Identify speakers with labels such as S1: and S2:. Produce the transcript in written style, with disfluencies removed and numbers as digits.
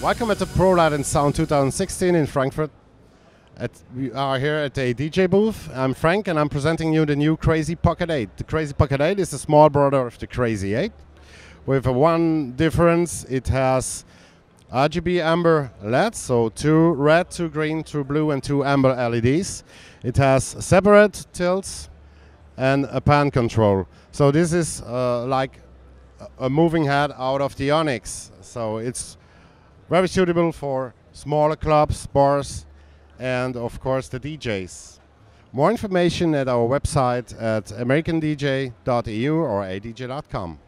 S1: Welcome at the Prolight and Sound 2016 in Frankfurt. We are here at the ADJ booth. I'm Frank and I'm presenting you the new Crazy Pocket 8. The Crazy Pocket 8 is the small brother of the Crazy 8. With one difference, it has RGB amber LEDs, so 2 red, 2 green, 2 blue and 2 amber LEDs. It has separate tilts and a pan control. So this is like a moving head out of the Onyx. So it's very suitable for smaller clubs, bars, and of course the DJs. More information at our website at americandj.eu or adj.com.